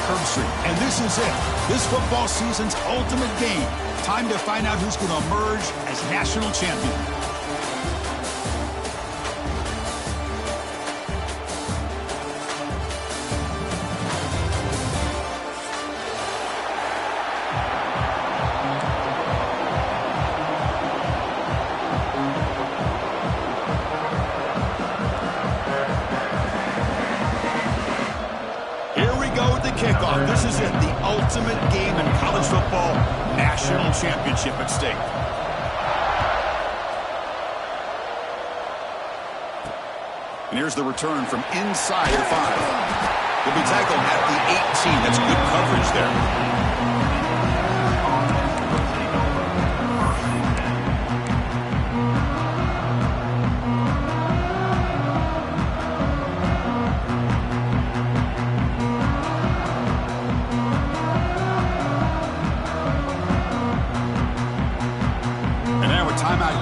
curb street, and this is it. This football season's ultimate game. Time to find out who's going to emerge as national champion. Kickoff. This is it, the ultimate game in college football, national championship at stake. And here's the return from inside the 5. He'll be tackled at the 18. That's good coverage there.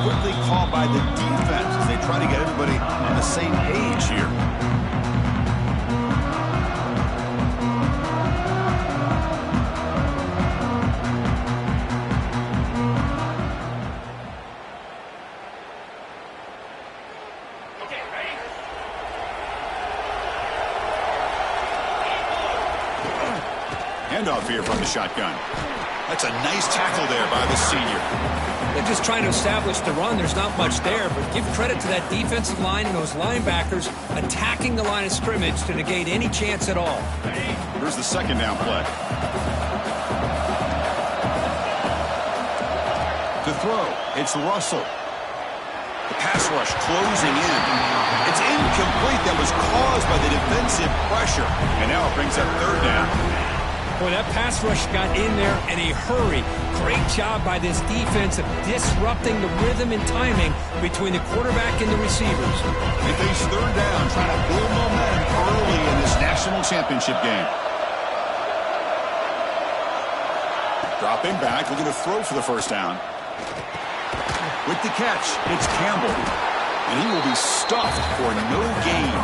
Quickly called by the defense as they try to get everybody on the same page here. Okay, ready? Handoff here from the shotgun. That's a nice tackle there by the senior. They're just trying to establish the run. There's not much there, but give credit to that defensive line and those linebackers attacking the line of scrimmage to negate any chance at all. Here's the second down play. To throw, it's Russell. The pass rush closing in. It's incomplete. That was caused by the defensive pressure. And now it brings up third down. Boy, that pass rush got in there in a hurry. Great job by this defense of disrupting the rhythm and timing between the quarterback and the receivers. They face third down, trying to build momentum early in this national championship game. Dropping back, looking to throw for the first down. With the catch, it's Campbell. And he will be stuffed for no gain.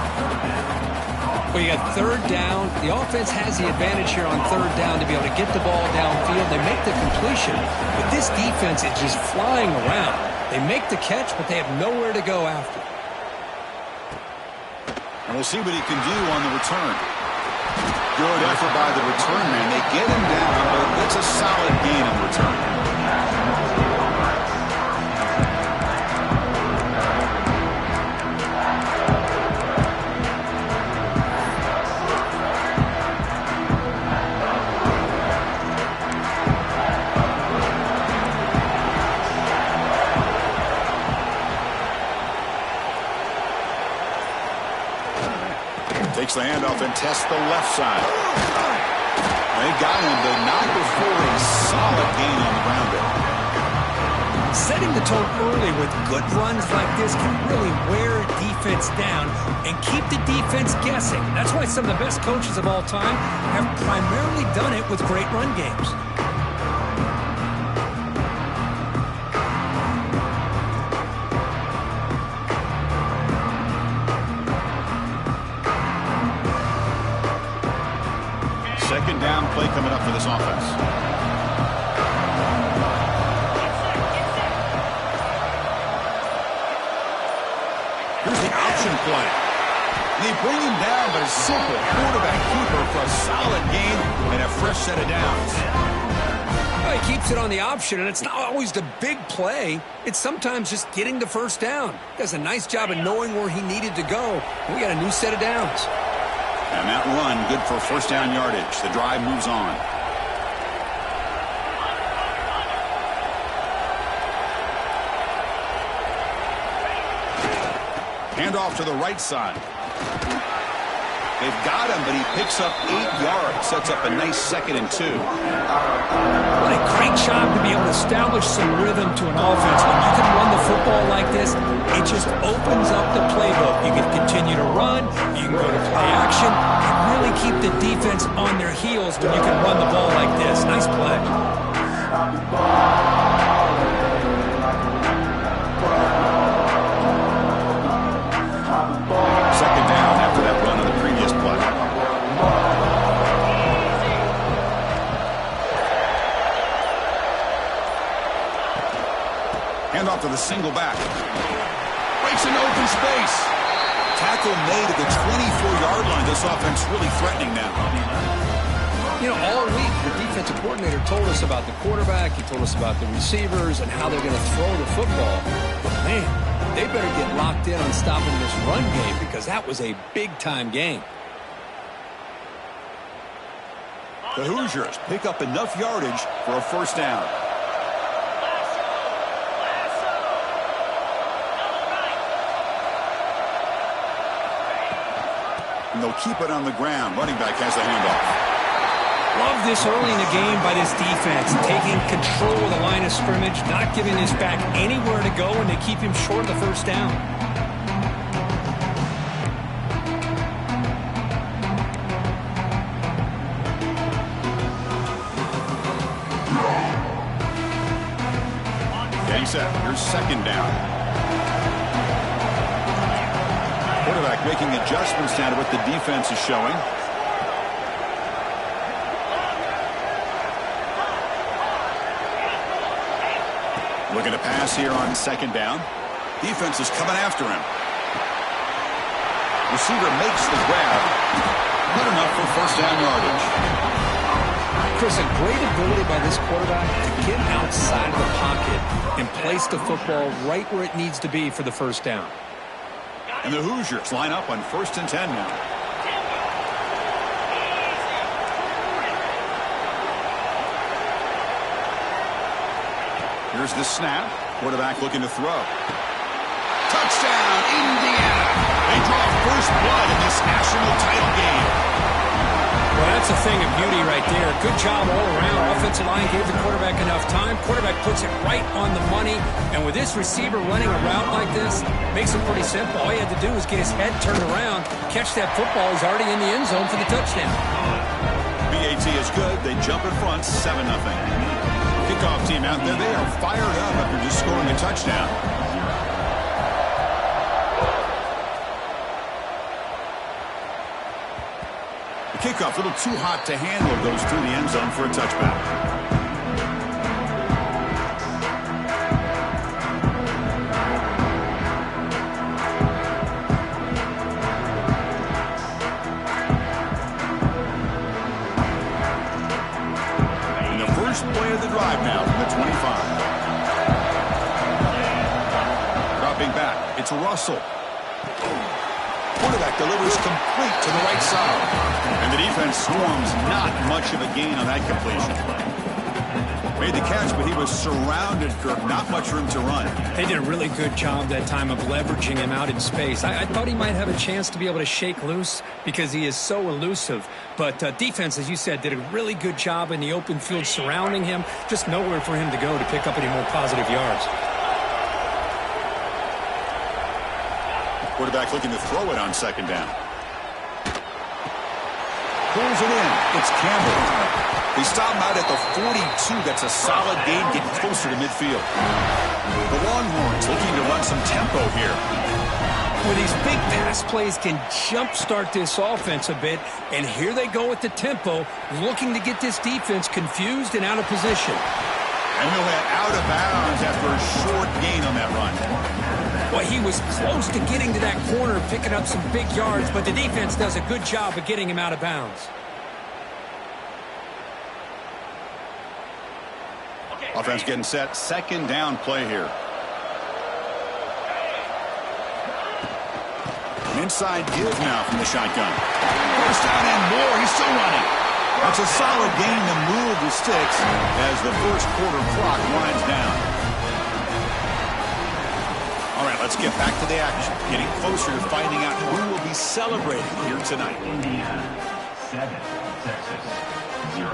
Well, you got third down. The offense has the advantage here on third down to be able to get the ball downfield. They make the completion, but this defense is just flying around. They make the catch, but they have nowhere to go after. And we'll see what he can do on the return. Good effort by the return man. They get him down, but that's a solid gain on return. Takes the handoff and tests the left side. They got him, but not before a solid gain on the ground there. Setting the tone early with good runs like this can really wear defense down and keep the defense guessing. That's why some of the best coaches of all time have primarily done it with great run games. Second down play coming up for this offense. Here's the option play. They bring him down, but a simple quarterback keeper for a solid gain and a fresh set of downs. Well, he keeps it on the option, and it's not always the big play. It's sometimes just getting the first down. Does a nice job of knowing where he needed to go. We got a new set of downs. And that run, good for first down yardage. The drive moves on. Handoff to the right side. They've got him, but he picks up 8 yards. Sets up a nice 2nd and 2. What a great job to be able to establish some rhythm to an offense. When you can run the football like this, it just opens up the playbook. You can continue to run, you can go to play action, and really keep the defense on their heels when you can run the ball like this. Nice play. Second down after that run on the previous play. with a single back. Breaks into open space. Tackle made at the 24-yard line. This offense really threatening now. You know, all week, the defensive coordinator told us about the quarterback. He told us about the receivers and how they're going to throw the football. But, man, they better get locked in on stopping this run game because that was a big-time game. The Hoosiers pick up enough yardage for a first down. And they'll keep it on the ground. Running back has the handoff. Love this early in the game by this defense, taking control of the line of scrimmage, not giving this back anywhere to go, and they keep him short of the first down. Getting set. Here's second down. Quarterback making adjustments now to what the defense is showing. Looking to pass here on second down. Defense is coming after him. Receiver makes the grab. Good enough for first down yardage. Chris, a great ability by this quarterback to get outside of the pocket and place the football right where it needs to be for the first down. And the Hoosiers line up on 1st and 10 now. Here's the snap. Quarterback looking to throw. Touchdown, Indiana. They draw first blood in this national title game. Well, that's a thing of beauty right there. Good job all around. Offensive line gave the quarterback enough time. Quarterback puts it right on the money. And with this receiver running a route like this, makes it pretty simple. All he had to do was get his head turned around, catch that football. He's already in the end zone for the touchdown. BAT is good. They jump in front, 7-0. Kickoff team out there. They are fired up after just scoring a touchdown. The kickoff, a little too hot to handle, goes through the end zone for a touchback. Play of the drive now from the 25. Dropping back, it's Russell. Quarterback delivers complete to the right side. And the defense storms not much of a gain on that completion. Made the catch, but he was surrounded, Kirk. Not much room to run. They did a really good job that time of leveraging him out in space. I thought he might have a chance to be able to shake loose because he is so elusive. But defense, as you said, did a really good job in the open field surrounding him. Just nowhere for him to go to pick up any more positive yards. Quarterback looking to throw it on second down. Pulls it in. It's Campbell. They stop him out at the 42. That's a solid gain, getting closer to midfield. The Longhorns looking to run some tempo here. Well, these big pass plays can jumpstart this offense a bit, and here they go with the tempo, looking to get this defense confused and out of position. And he'll head out of bounds after a short gain on that run. Well, he was close to getting to that corner, picking up some big yards, but the defense does a good job of getting him out of bounds. Offense getting set. Second down play here. An inside give now from the shotgun. First down and more. He's still running. That's a solid gain to move the sticks as the first quarter clock winds down. All right, let's get back to the action. Getting closer to finding out who will be celebrating here tonight. Indiana 7, Texas 0.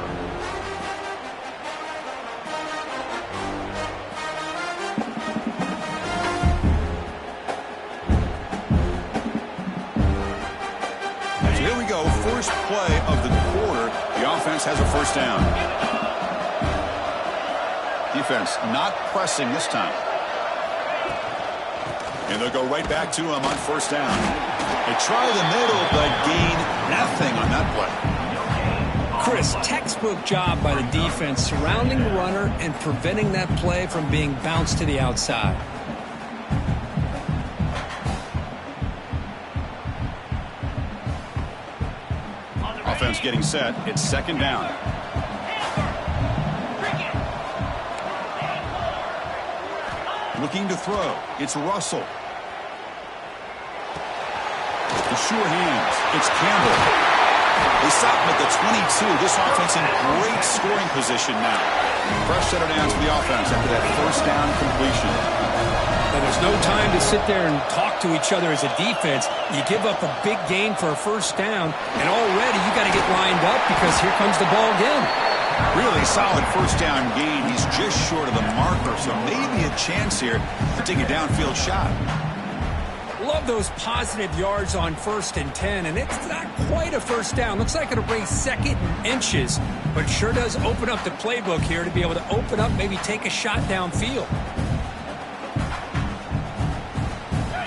Here we go, first play of the quarter. The offense has a first down. Defense not pressing this time. And they'll go right back to him on first down. They try the middle, but gain nothing on that play. Chris, textbook job by the defense surrounding the runner and preventing that play from being bounced to the outside. is getting set. It's second down. Looking to throw. It's Russell. The sure hands. It's Campbell. They stop him at the 22. This offense in great scoring position now. Fresh set of downs for the offense after that first down completion. And there's no time to sit there and talk to each other as a defense. You give up a big gain for a first down, and already you got to get lined up because here comes the ball again. Really solid first down gain. He's just short of the marker, so maybe a chance here to take a downfield shot. Love those positive yards on 1st and 10, and it's not quite a first down. Looks like it'll bring second and inches, but it sure does open up the playbook here to be able to open up, maybe take a shot downfield.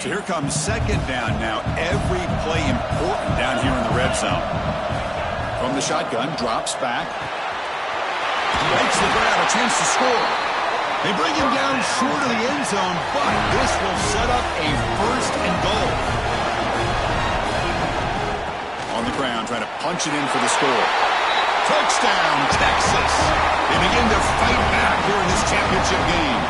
So here comes second down now. Every play important down here in the red zone. From the shotgun, drops back. Makes the grab, a chance to score. They bring him down short of the end zone, but this will set up a first and goal. On the ground, trying to punch it in for the score. Touchdown, Texas. They begin to fight back here in this championship game.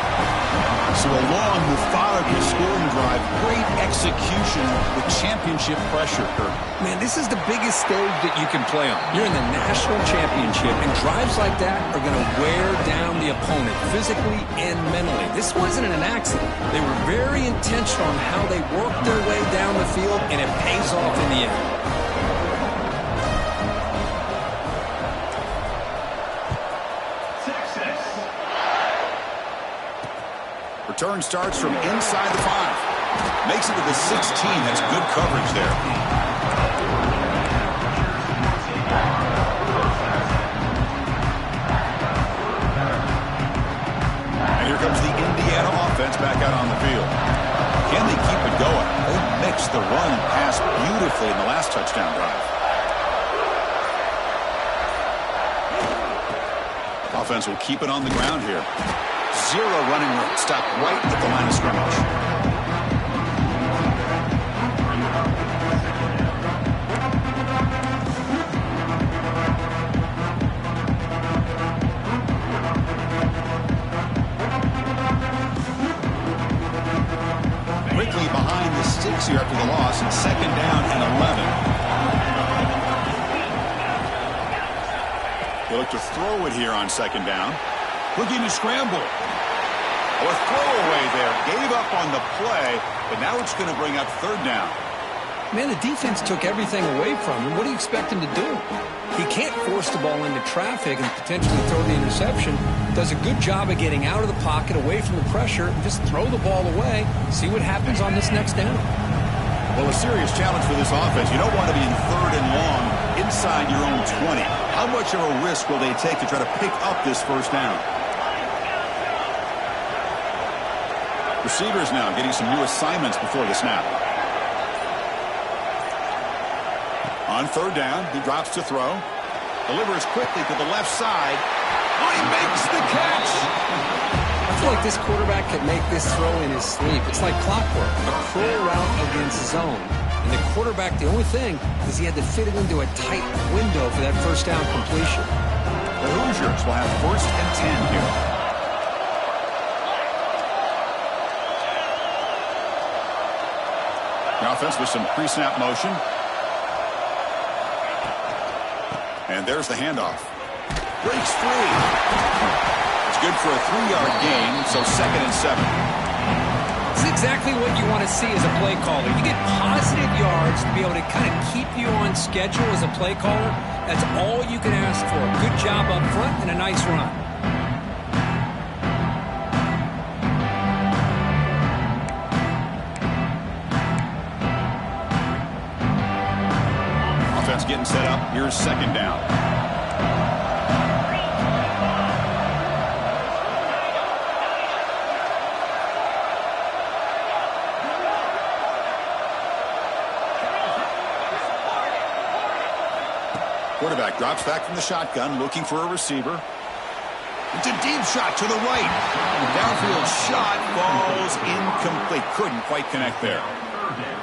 So a long, methodical scoring drive. Great execution with championship pressure, Kirk. Man, this is the biggest stage that you can play on. You're in the national championship, and drives like that are going to wear down the opponent physically and mentally. This wasn't an accident. They were very intentional on how they worked their way down the field, and it pays off in the end. Return starts from inside the 5. Makes it to the 16. That's good coverage there. And here comes the Indiana offense back out on the field. Can they keep it going? They mixed the run pass beautifully in the last touchdown drive. Offense will keep it on the ground here. Zero running room. Stop right at the line of scrimmage. Quickly behind the sticks here after the loss, and second down and 11. They look to throw it here on second down. Looking to scramble. A throwaway there. Gave up on the play, but now it's going to bring up third down. Man, the defense took everything away from him. What do you expect him to do? He can't force the ball into traffic and potentially throw the interception. Does a good job of getting out of the pocket, away from the pressure, and just throw the ball away. See what happens on this next down. Well, a serious challenge for this offense. You don't want to be in third and long inside your own 20. How much of a risk will they take to try to pick up this first down? Receivers now getting some new assignments before the snap. On third down, he drops to throw. Delivers quickly to the left side. Oh, he makes the catch! I feel like this quarterback could make this throw in his sleep. It's like clockwork, a curl route against zone. And the quarterback, the only thing is he had to fit it into a tight window for that first down completion. The Hoosiers will have first and 10 here. The offense with some pre-snap motion. And there's the handoff. Breaks free. It's good for a 3-yard gain, so second and 7. This is exactly what you want to see as a play caller. You get positive yards to be able to kind of keep you on schedule as a play caller. That's all you can ask for. Good job up front and a nice run. Getting set up. Here's second down. Quarterback drops back from the shotgun, looking for a receiver. It's a deep shot to the right. Downfield shot falls incomplete. Couldn't quite connect there.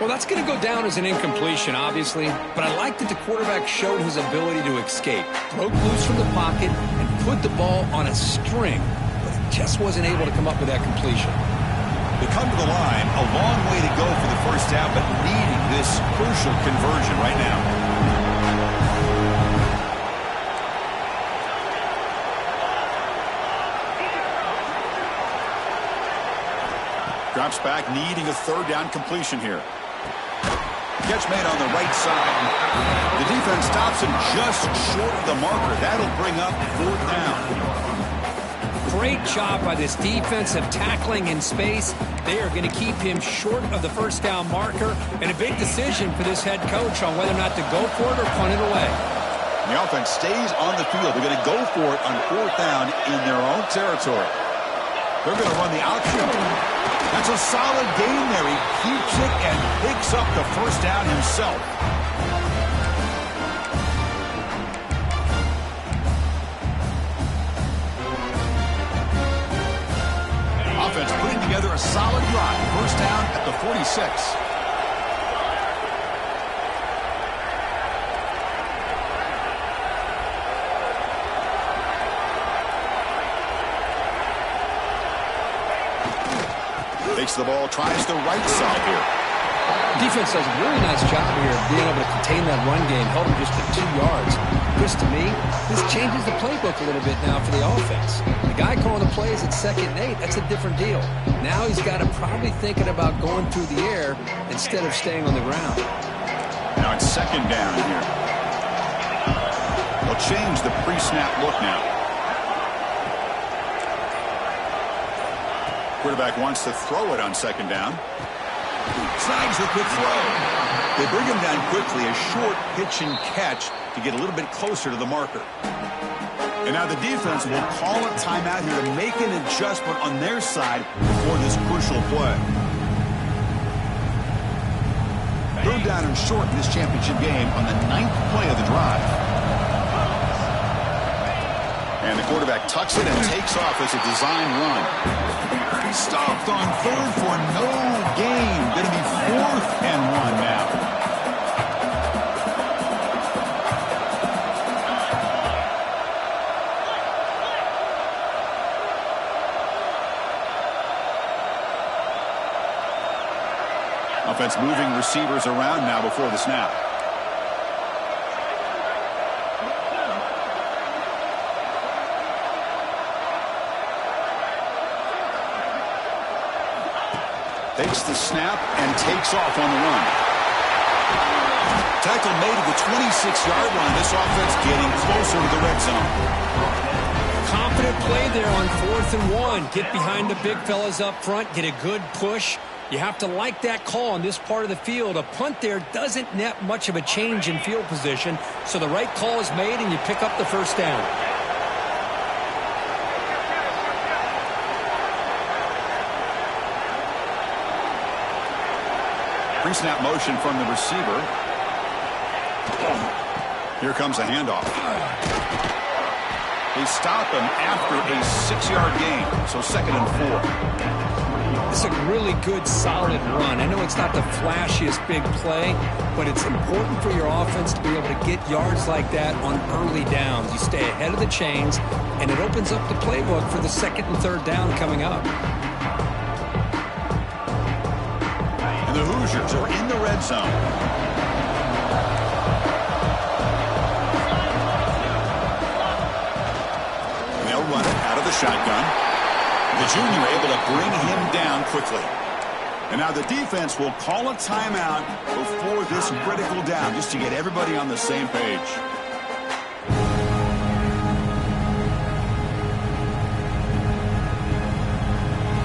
Well, that's going to go down as an incompletion, obviously, but I like that the quarterback showed his ability to escape, broke loose from the pocket, and put the ball on a string, but he just wasn't able to come up with that completion. They come to the line, a long way to go for the first down, but needing this crucial conversion right now. Drops back, needing a third down completion here. Catch made on the right side. The defense stops him just short of the marker. That'll bring up fourth down. Great job by this defensive tackling in space. They are going to keep him short of the first down marker, and a big decision for this head coach on whether or not to go for it or punt it away. The offense stays on the field. They're going to go for it on fourth down in their own territory. They're going to run the option. That's a solid gain there. He keeps it and picks up the first down himself. Offense putting together a solid drive. First down at the 46. Takes the ball, tries the right side here. Defense does a really nice job here of being able to contain that run game, held him just to 2 yards. Chris, to me, this changes the playbook a little bit now for the offense. The guy calling the plays at 2nd and 8, that's a different deal. Now he's got to probably thinking about going through the air instead of staying on the ground. Now it's 2nd down here. They'll change the pre-snap look now. Quarterback wants to throw it on 2nd down. Snags the quick throw. They bring him down quickly, a short pitch and catch to get a little bit closer to the marker. And now the defense will call a timeout here to make an adjustment on their side before this crucial play. 3rd down and short in this championship game on the 9th play of the drive. And the quarterback tucks it and takes off as a design run. Stopped on 3rd for no gain. Going to be 4th and 1 now. Offense moving receivers around now before the snap. Takes the snap and takes off on the run. Tackle made at the 26-yard line. This offense getting closer to the red zone. Confident play there on 4th and 1. Get behind the big fellas up front. Get a good push. You have to like that call on this part of the field. A punt there doesn't net much of a change in field position, so the right call is made and you pick up the first down. Pre-snap motion from the receiver. Here comes a handoff. They stop him after a 6-yard gain, so 2nd and 4. It's a really good, solid run. I know it's not the flashiest big play, but it's important for your offense to be able to get yards like that on early downs. You stay ahead of the chains, and it opens up the playbook for the 2nd and 3rd down coming up. And the Hoosiers are in the red zone. They'll run it out of the shotgun. The junior able to bring him down quickly. And now the defense will call a timeout before this critical down just to get everybody on the same page.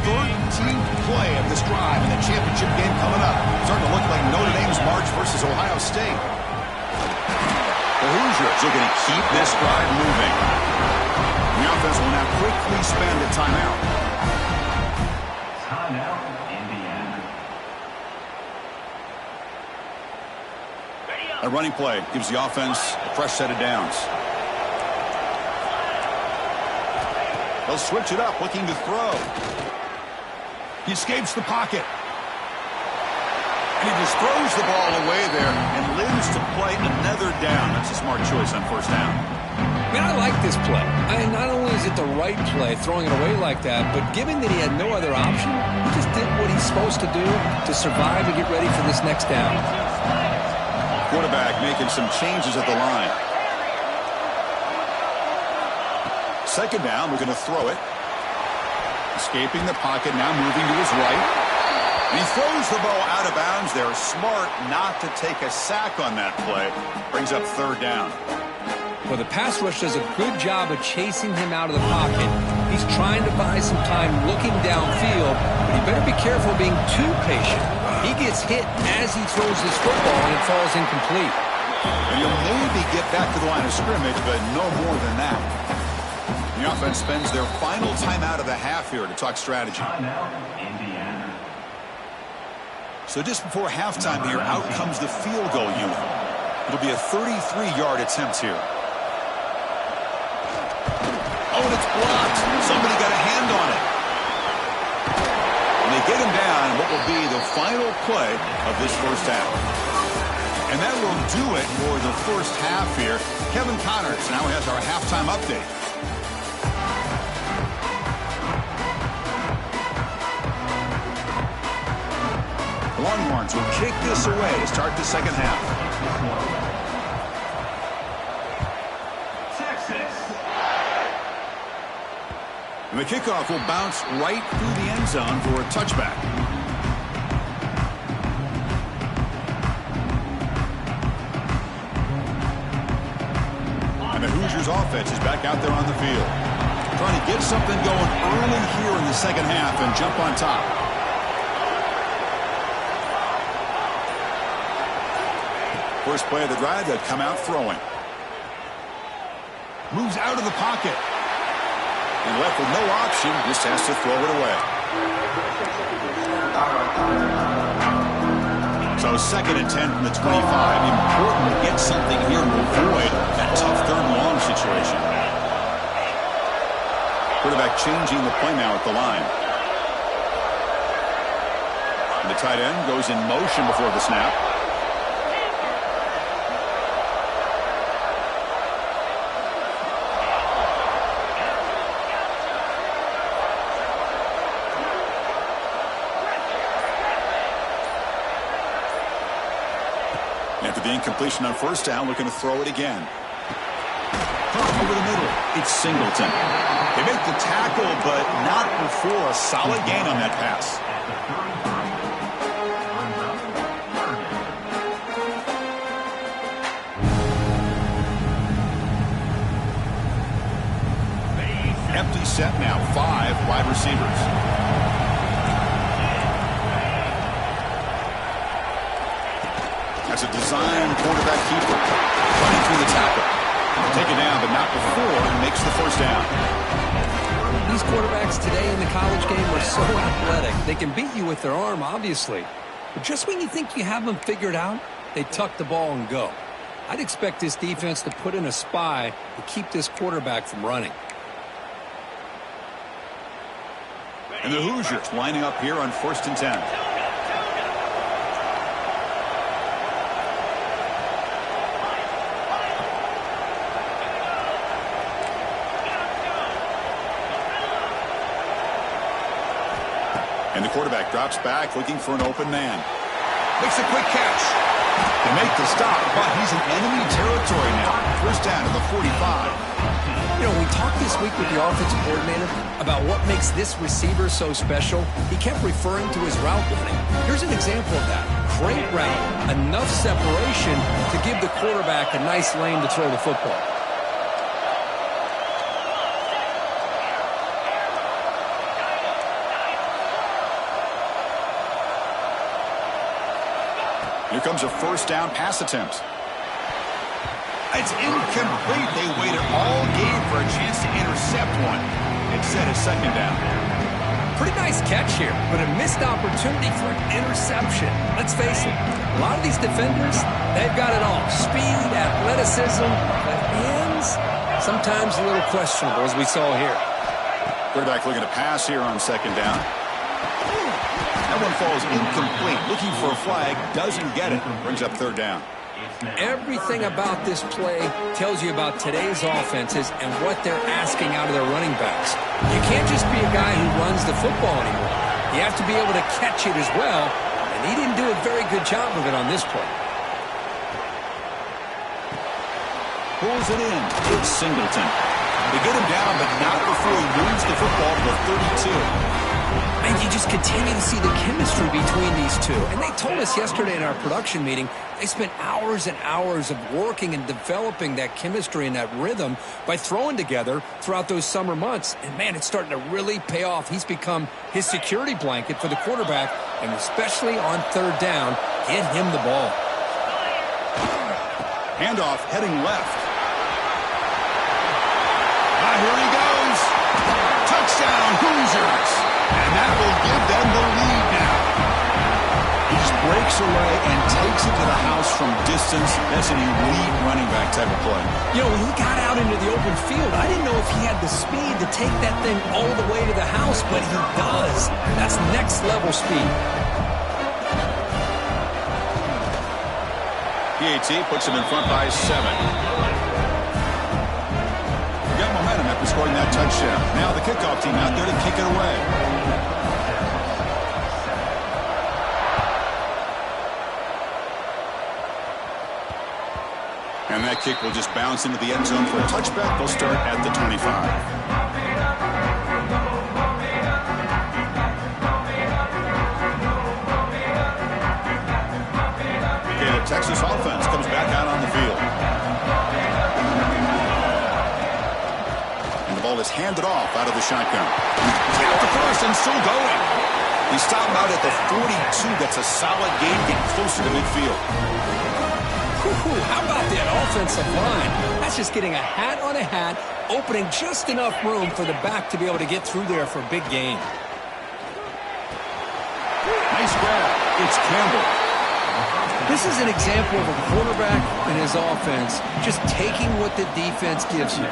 13th play of this drive in the championship game coming up. Starting to look like Notre Dame's March versus Ohio State. The Hoosiers are going to keep this drive moving. The offense will now quickly spend a timeout. Timeout, Indiana. A running play gives the offense a fresh set of downs. They'll switch it up, looking to throw. He escapes the pocket. He just throws the ball away there and lives to play another down. That's a smart choice on first down. Man, I like this play. Not only is it the right play, throwing it away like that, but given that he had no other option, he just did what he's supposed to do to survive and get ready for this next down. Quarterback making some changes at the line. Second down, we're going to throw it. Escaping the pocket, now moving to his right. And he throws the ball out of bounds there. Smart not to take a sack on that play. Brings up third down. Well, the pass rush does a good job of chasing him out of the pocket. He's trying to buy some time looking downfield, but he better be careful being too patient. He gets hit as he throws this football, and it falls incomplete. And he'll maybe get back to the line of scrimmage, but no more than that. The offense spends their final timeout of the half here to talk strategy. Timeout, Indiana. So just before halftime here, out comes the field goal unit. It'll be a 33-yard attempt here. Oh, and it's blocked. Somebody got a hand on it. And they get him down in what will be the final play of this first half. And that will do it for the first half here. Kevin Connors now has our halftime update. Longhorns will kick this away to start the second half. And the kickoff will bounce right through the end zone for a touchback. And the Hoosiers offense is back out there on the field. Trying to get something going early here in the second half and jump on top. First play of the drive, they'll come out throwing. Moves out of the pocket. And left with no option, just has to throw it away. So second and 10 from the 25. Important to get something here to avoid that tough third and long situation. Quarterback changing the play now at the line. And the tight end goes in motion before the snap. After the incompletion on first down, looking to throw it again. Over the middle, it's Singleton. They make the tackle, but not before a solid gain on that pass. Empty set now, 5 wide receivers. That's a design quarterback keeper. Running through the tackle. Take it down, but not before he makes the first down. These quarterbacks today in the college game are so athletic. They can beat you with their arm, obviously. But just when you think you have them figured out, they tuck the ball and go. I'd expect this defense to put in a spy to keep this quarterback from running. And the Hoosiers lining up here on 1st and 10. And the quarterback drops back, looking for an open man. Makes a quick catch. They make the stop, but he's in enemy territory now. First down to the 45. You know, we talked this week with the offensive coordinator about what makes this receiver so special. He kept referring to his route running. Here's an example of that. Great route, enough separation to give the quarterback a nice lane to throw the football. Here comes a first down pass attempt. It's incomplete. They waited all game for a chance to intercept one. Instead, a second down. Pretty nice catch here, but a missed opportunity for an interception. Let's face it, a lot of these defenders, they've got it all. Speed, athleticism, but hands, sometimes a little questionable, as we saw here. Quarterback looking to pass here on second down. That one falls incomplete. Looking for a flag, doesn't get it. Brings up third down. Everything about this play tells you about today's offenses and what they're asking out of their running backs. You can't just be a guy who runs the football anymore. You have to be able to catch it as well, and he didn't do a very good job of it on this play. Pulls it in. It's Singleton. They get him down, but not before he moves the football to the 32. And you just continue to see the chemistry between these two. And they told us yesterday in our production meeting, they spent hours and hours of working and developing that chemistry and that rhythm by throwing together throughout those summer months. And, man, it's starting to really pay off. He's become his security blanket for the quarterback, and especially on third down, get him the ball. Handoff heading left. Here he goes. Touchdown, Hoosiers. And that will give them the lead now. He just breaks away and takes it to the house from distance. That's an elite running back type of play. You know, when he got out into the open field, I didn't know if he had the speed to take that thing all the way to the house, but he does. That's next level speed. PAT puts him in front by 7. Got momentum after scoring that touchdown. Now the kickoff team out there to kick it away. And that kick will just bounce into the end zone for a touchback. They'll start at the 25. Texas offense comes back out on the field. And the ball is handed off out of the shotgun. Tackle the first and still going. He stopped out at the 42. That's a solid gain, getting closer to midfield. How about that offensive line? That's just getting a hat on a hat, opening just enough room for the back to be able to get through there for a big gain. Nice grab. It's Campbell. This is an example of a quarterback and his offense just taking what the defense gives you.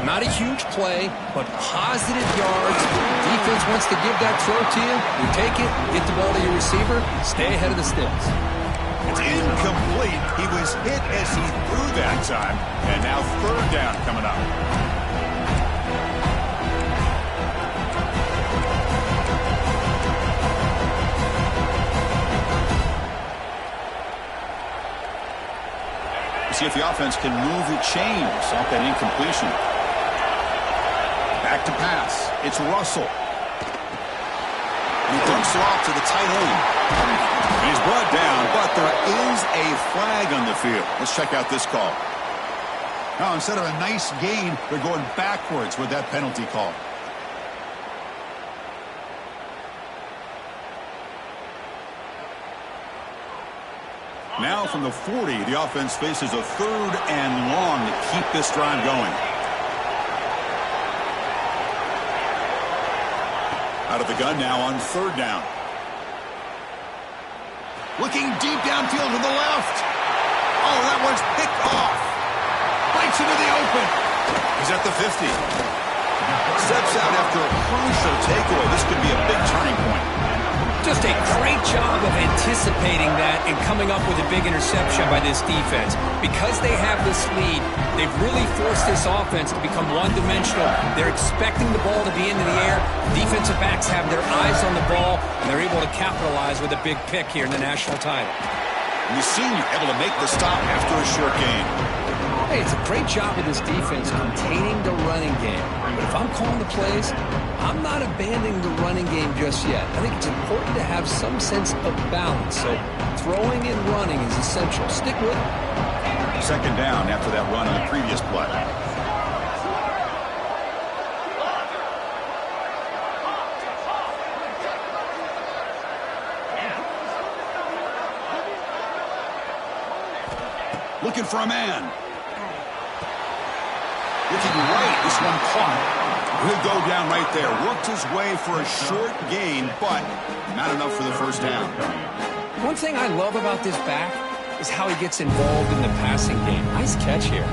Not a huge play, but positive yards. Defense wants to give that throw to you. You take it, get the ball to your receiver, stay ahead of the sticks. It's incomplete. He was hit as he threw that time. And now third down coming up. See if the offense can move the chains off that incompletion. Back to pass. It's Russell. He dumps it off to the tight end. He's brought down, but there is a flag on the field. Let's check out this call. Now, instead of a nice gain, they're going backwards with that penalty call. Now from the 40, the offense faces a third and long to keep this drive going. Out of the gun now on third down. Looking deep downfield to the left. Oh, that one's picked off. Bites into the open. He's at the 50. Steps out after a crucial takeaway. This could be a big turning point. Just a great job of anticipating that and coming up with a big interception by this defense. Because they have this lead, they've really forced this offense to become one-dimensional. They're expecting the ball to be into the air. Defensive backs have their eyes on the ball, and they're able to capitalize with a big pick here in the national title. And the senior able to make the stop after a short gain. Hey, it's a great job of this defense containing the running game. But if I'm calling the plays, I'm not abandoning the running game just yet. I think it's important to have some sense of balance. So throwing and running is essential. Stick with it. Second down after that run on the previous play. Looking for a man. Looking right, this one caught. He'll go down right there. Worked his way for a short gain, but not enough for the first down. One thing I love about this back is how he gets involved in the passing game. Nice catch here.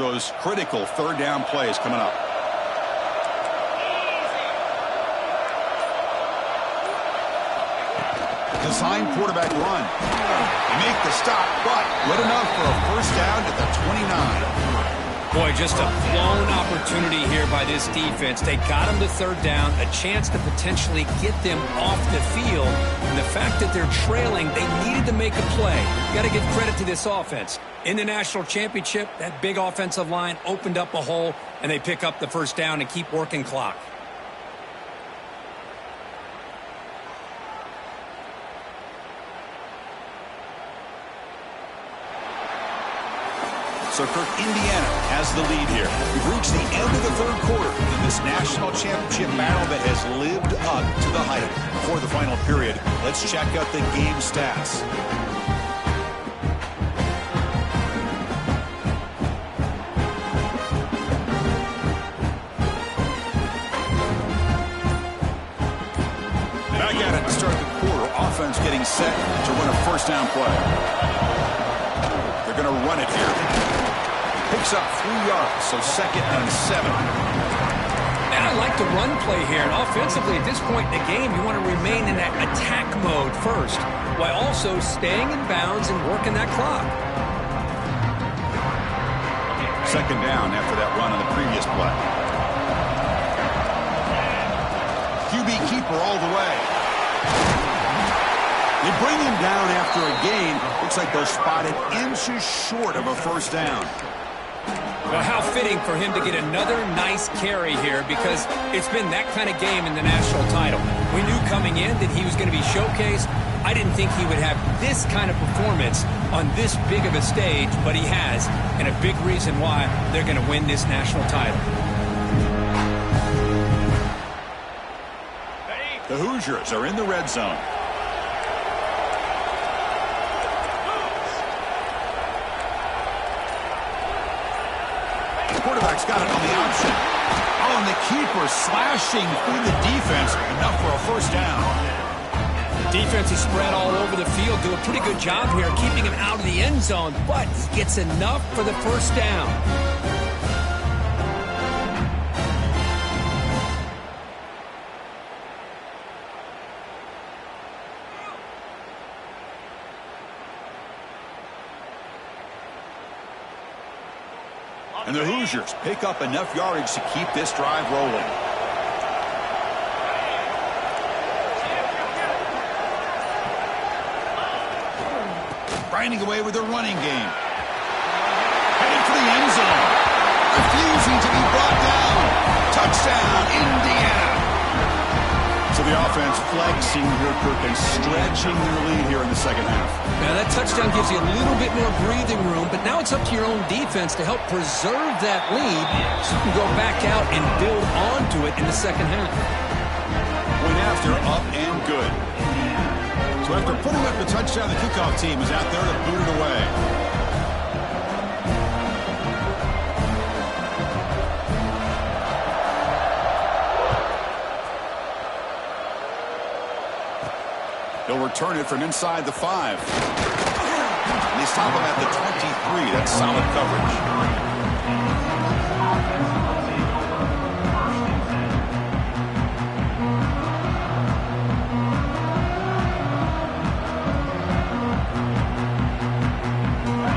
those critical third down plays coming up. Design quarterback run. They make the stop, but good enough for a first down at the 29. Boy, just a blown opportunity here by this defense. They got them to third down, a chance to potentially get them off the field. And the fact that they're trailing, they needed to make a play. You got to give credit to this offense. In the national championship, that big offensive line opened up a hole, and they pick up the first down and keep working clock. So Kirk, Indiana has the lead here. We've reached the end of the third quarter in this national championship battle that has lived up to the hype. Before the final period, let's check out the game stats. Back at it to start the quarter. Offense getting set to run a first down play. They're going to run it here. Picks up 3 yards, so 2nd and 7. And I like the run play here. And offensively, at this point in the game, you want to remain in that attack mode first, while also staying in bounds and working that clock. 2nd down after that run on the previous play. QB keeper all the way. They bring him down after a gain. Looks like they're spotted inches short of a first down. Well, how fitting for him to get another nice carry here, because it's been that kind of game in the national title. We knew coming in that he was going to be showcased. I didn't think he would have this kind of performance on this big of a stage, but he has, and a big reason why they're going to win this national title. The Hoosiers are in the red zone. Quarterback's got it on the option. Oh, and the keeper slashing through the defense. Enough for a first down. Defense is spread all over the field. Do a pretty good job here keeping him out of the end zone, but he gets enough for the first down. And the Hoosiers pick up enough yardage to keep this drive rolling. Grinding away with their running game. Heading for the end zone. Refusing to be brought down. Touchdown, Indiana. So the offense flexing here, Kirk, and stretching their lead here in the second half. Now that touchdown gives you a little bit more breathing room, but now it's up to your own defense to help preserve that lead so you can go back out and build onto it in the second half. Point after, up and good. So after putting up the touchdown, the kickoff team is out there to boot it away. They'll return it from inside the 5. And they stop him at the 23. That's solid coverage.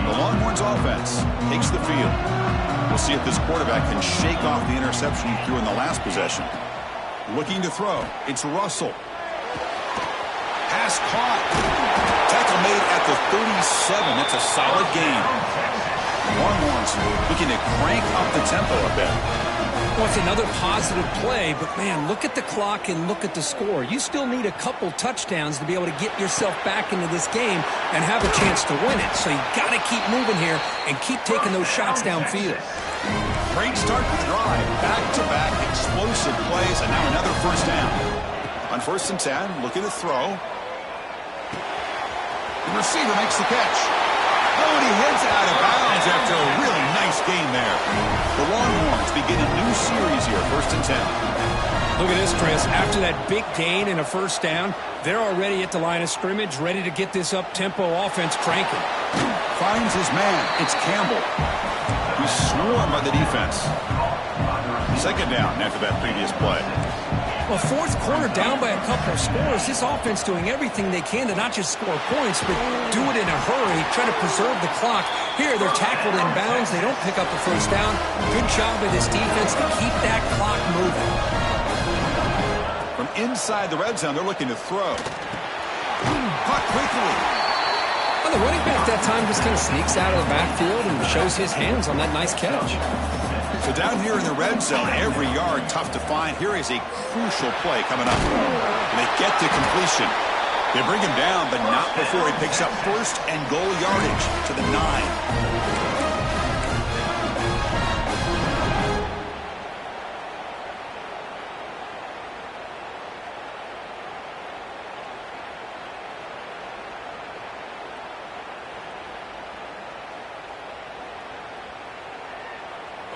The Longhorns offense takes the field. We'll see if this quarterback can shake off the interception he threw in the last possession. Looking to throw. It's Russell. Pass caught. Tackle made at the 37. That's a solid gain. Longhorns looking to crank up the tempo a bit. Well, it's another positive play, but man, look at the clock and look at the score. You still need a couple touchdowns to be able to get yourself back into this game and have a chance to win it. So you got to keep moving here and keep taking those shots downfield. Great start to the drive. Back-to-back explosive plays, and now another first down. On 1st and 10, looking to throw. The receiver makes the catch. Oh, and he heads out of bounds after a really nice game there. The Longhorns begin a new series here, 1st and 10. Look at this, Chris. After that big gain and a first down, they're already at the line of scrimmage, ready to get this up-tempo offense cranking. Finds his man. It's Campbell. He We swarm by the defense. Second down after that previous play. Well, fourth quarter down by a couple of scores. This offense doing everything they can to not just score points, but do it in a hurry, try to preserve the clock. Here, they're tackled in bounds. They don't pick up the first down. Good job by this defense to keep that clock moving. From inside the red zone, they're looking to throw. Caught quickly. Well, the running back that time just kind of sneaks out of the backfield and shows his hands on that nice catch. So down here in the red zone, every yard tough to find. Here is a crucial play coming up. And they get to completion. They bring him down, but not before he picks up first and goal yardage to the 9.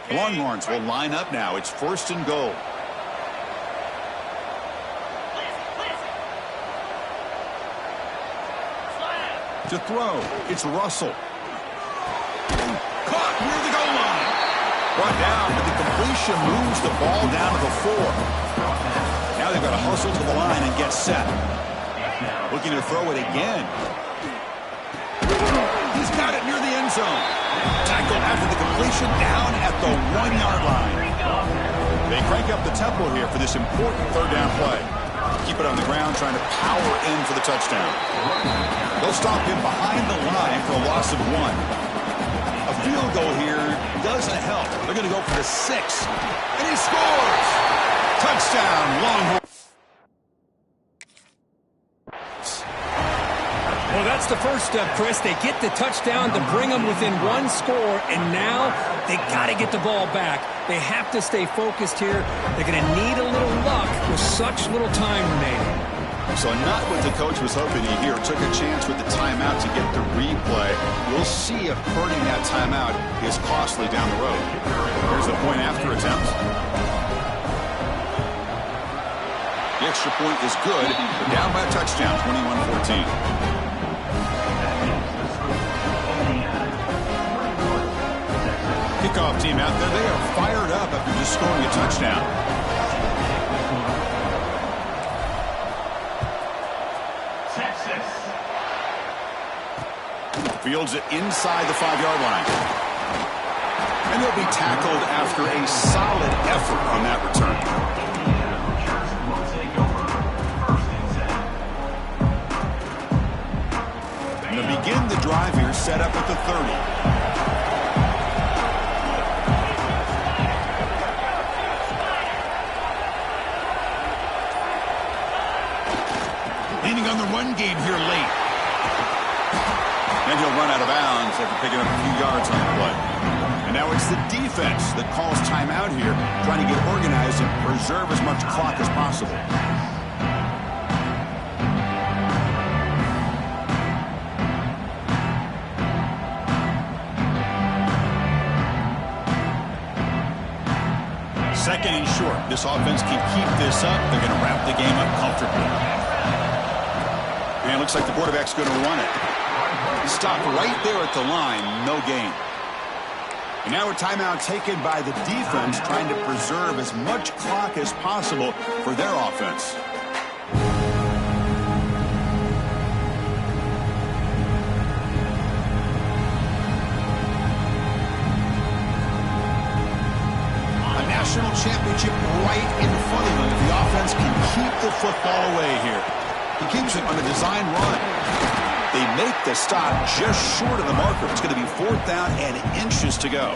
Longhorns will line up now. It's first and goal. To throw, it's Russell. Caught near the goal line. Brought down, but the completion moves the ball down to the 4. Now they've got to hustle to the line and get set. Looking to throw it again. He's got it near the end zone. Tackle after the completion down at the 1-yard line. They crank up the tempo here for this important third down play. Keep it on the ground, trying to power in for the touchdown. They'll stop him behind the line for a loss of 1. A field goal here doesn't help. They're going to go for the 6. And he scores! Touchdown, Longhorns. Well, that's the first step, Chris. They get the touchdown to bring them within 1 score, and now they got to get the ball back. They have to stay focused here. They're going to need a little luck with such little time remaining. So not what the coach was hoping to hear. Took a chance with the timeout to get the replay. We'll see if burning that timeout is costly down the road. Here's the point after attempt. The extra point is good, but down by a touchdown, 21-14. Kickoff team out there, they are fired up after just scoring a touchdown. Texas. Fields it inside the 5-yard line. And they'll be tackled after a solid effort on that return. And they'll begin the drive here, set up at the 30. Leaning on the run game here late. And he'll run out of bounds after picking up a few yards on the play. And now it's the defense that calls timeout here, trying to get organized and preserve as much clock as possible. Second and short. This offense can keep this up. They're going to wrap the game up comfortably. And it looks like the quarterback's going to run it. Stop right there at the line. No gain. And now a timeout taken by the defense, trying to preserve as much clock as possible for their offense. A national championship right in front of them. If the offense can keep the football away here. He keeps it on a design run. They make the stop just short of the marker. It's going to be 4th down and inches to go.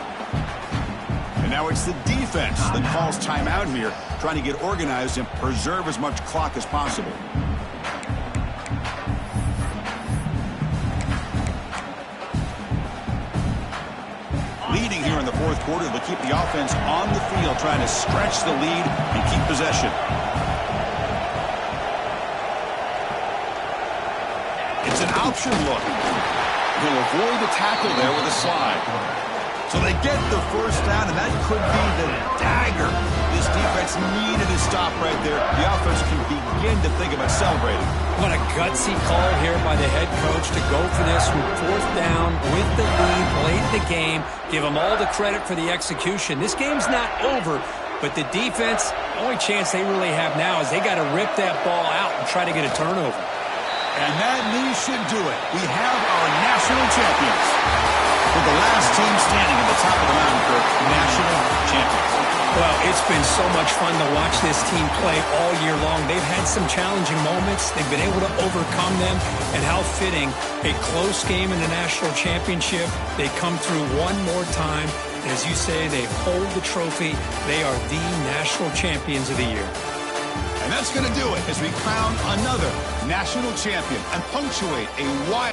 And now it's the defense that calls timeout here, trying to get organized and preserve as much clock as possible. Leading here in the 4th quarter, they'll keep the offense on the field, trying to stretch the lead and keep possession. It's an option look. He'll avoid the tackle there with a slide. So they get the first down, and that could be the dagger this defense needed to stop right there. The offense can begin to think about celebrating. What a gutsy call here by the head coach to go for this with fourth down with the lead late in the game. Give them all the credit for the execution. This game's not over, but the defense, the only chance they really have now is they got to rip that ball out and try to get a turnover. And that knee should do it. We have our national champions. With the last team standing at the top of the mountain for national champions. Well, it's been so much fun to watch this team play all year long. They've had some challenging moments. They've been able to overcome them. And how fitting, a close game in the national championship. They come through one more time. As you say, they hold the trophy. They are the national champions of the year. And that's going to do it as we crown another national champion and punctuate a wild